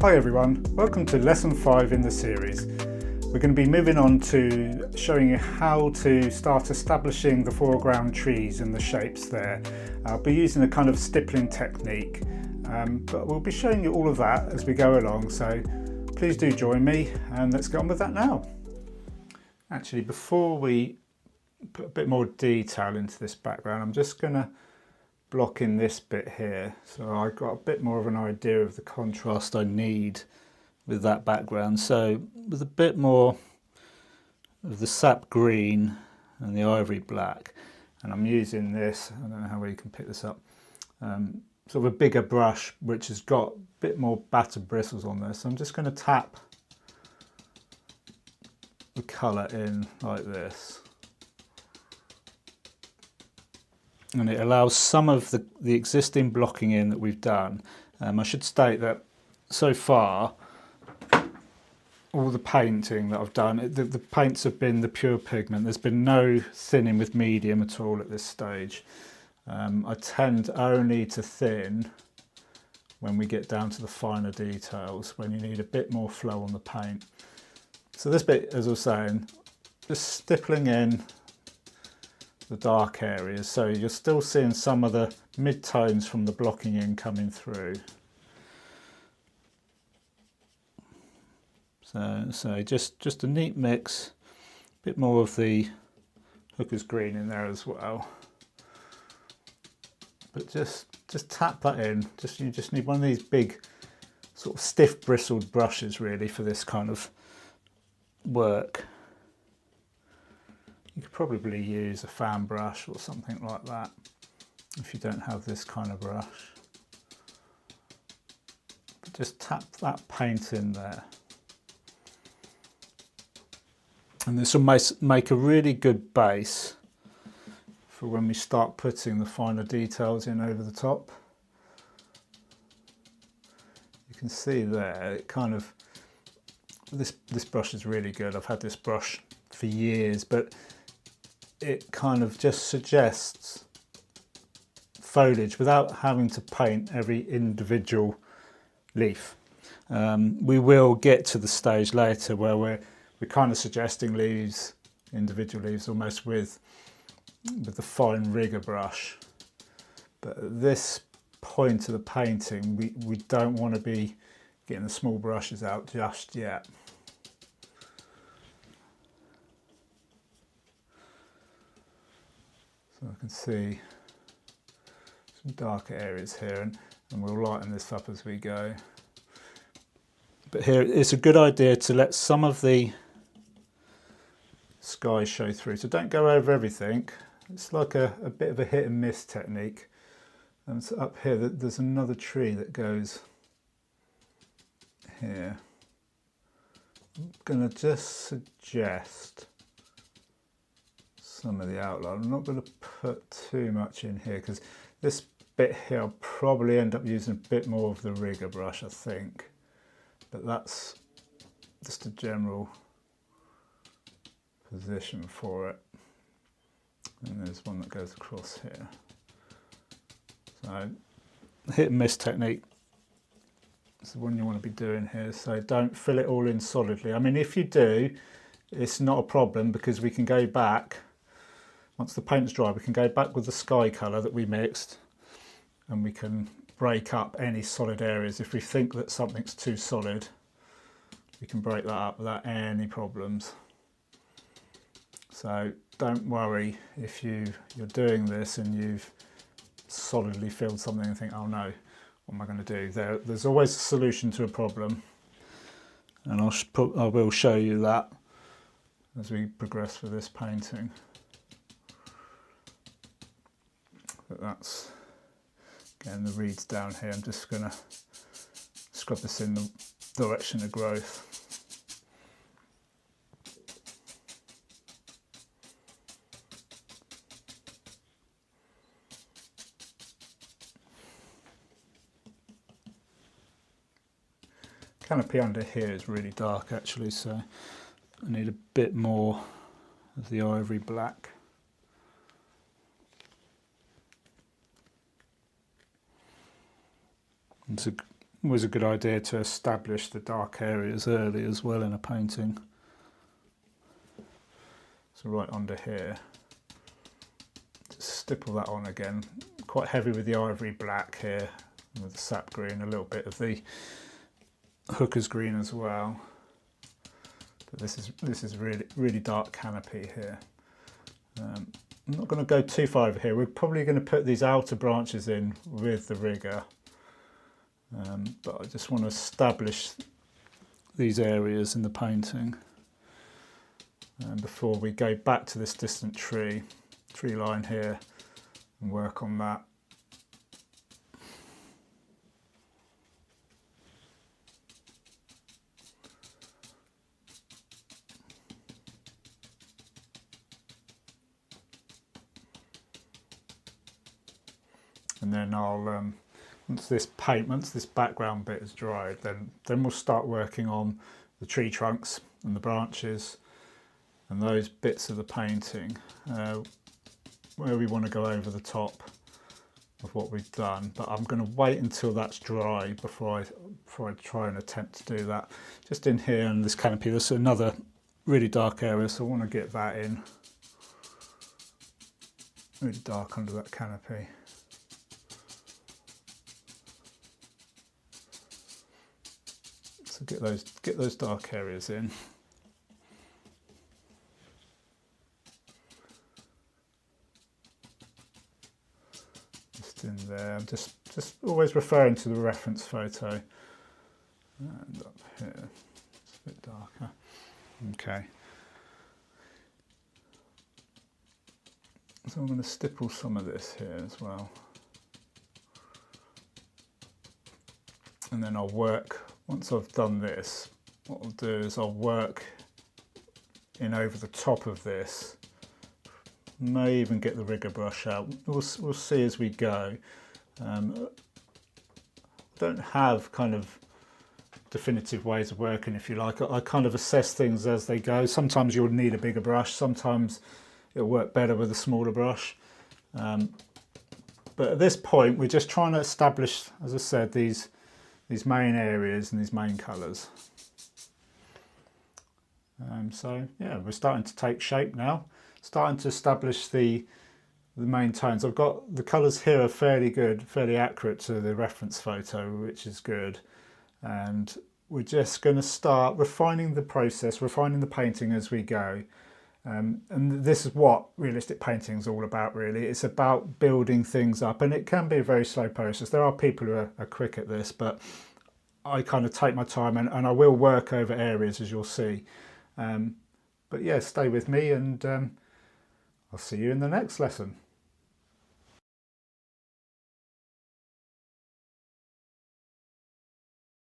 Hi everyone, welcome to lesson 5 in the series. We're going to be moving on to showing you how to start establishing the foreground trees and the shapes there. I'll be using a kind of stippling technique, but we'll be showing you all of that as we go along, so please do join me and let's get on with that now. Actually, before we put a bit more detail into this background, I'm just going to block in this bit here, so I've got a bit more of an idea of the contrast I need with that background. So with a bit more of the sap green and the ivory black, and I'm using this, I don't know how well you can pick this up, sort of a bigger brush which has got a bit more battered bristles on there, so I'm just going to tap the colour in like this. And it allows some of the existing blocking in that we've done. I should state that so far all the painting that I've done, the paints have been the pure pigment. There's been no thinning with medium at all at this stage. I tend only to thin when we get down to the finer details, when you need a bit more flow on the paint. So this bit, as I was saying, just stippling in the dark areas, so you're still seeing some of the mid-tones from the blocking in coming through. So just a neat mix, a bit more of the hooker's green in there as well. But just tap that in. You just need one of these big sort of stiff bristled brushes really for this kind of work. You could probably use a fan brush or something like that if you don't have this kind of brush. But just tap that paint in there. And this will make a really good base for when we start putting the finer details in over the top. You can see there, it kind of, this brush is really good. I've had this brush for years, but it kind of just suggests foliage without having to paint every individual leaf. We will get to the stage later where we're kind of suggesting leaves, individual leaves, almost with the fine rigger brush. But at this point of the painting, we don't want to be getting the small brushes out just yet. So I can see some darker areas here, and we'll lighten this up as we go. But here it's a good idea to let some of the sky show through, so don't go over everything. It's like a bit of a hit and miss technique. And so up here there's another tree that goes here. I'm going to just suggest some of the outline. I'm not going to put too much in here because this bit here I'll probably end up using a bit more of the rigger brush, I think. But that's just a general position for it. And there's one that goes across here. So hit and miss technique is the one you want to be doing here. So don't fill it all in solidly. I mean, if you do, it's not a problem because we can go back. Once the paint's dry, we can go back with the sky colour that we mixed and we can break up any solid areas. If we think that something's too solid, we can break that up without any problems. So don't worry if you're doing this and you've solidly filled something and think, oh no, what am I going to do? There's always a solution to a problem, and I will show you that as we progress with this painting. But that's, again, the reeds down here. I'm just going to scrub this in the direction of growth. Canopy under here is really dark actually, so I need a bit more of the ivory black. It's always a good idea to establish the dark areas early as well in a painting. So right under here, just stipple that on again. Quite heavy with the ivory black here, with the sap green, a little bit of the hooker's green as well. But this is really dark canopy here. I'm not going to go too far over here. We're probably going to put these outer branches in with the rigger, but I just want to establish these areas in the painting before we go back to this distant tree line here and work on that. And then I'll once this background bit is dried, then we'll start working on the tree trunks and the branches and those bits of the painting where we want to go over the top of what we've done. But I'm going to wait until that's dry before I try and attempt to do that. Just in here in this canopy, there's another really dark area, so I want to get that in. Really dark under that canopy. So get those dark areas in. Just in there. I'm just always referring to the reference photo. And up here, it's a bit darker. Okay. So I'm going to stipple some of this here as well. And then I'll work, once I've done this, what I'll do is I'll work in over the top of this. May even get the rigger brush out. We'll see as we go. I don't have kind of definitive ways of working, if you like. I kind of assess things as they go. Sometimes you'll need a bigger brush, sometimes it'll work better with a smaller brush. But at this point, we're just trying to establish, as I said, these main areas and these main colours. So yeah, we're starting to take shape now, starting to establish the main tones. I've got the colours here are fairly good, fairly accurate to the reference photo, which is good. And we're just going to start refining the process, refining the painting as we go. And this is what realistic painting is all about, really. It's about building things up, and it can be a very slow process. There are people who are quick at this, but I kind of take my time, and I will work over areas, as you'll see. But yeah, stay with me, and I'll see you in the next lesson.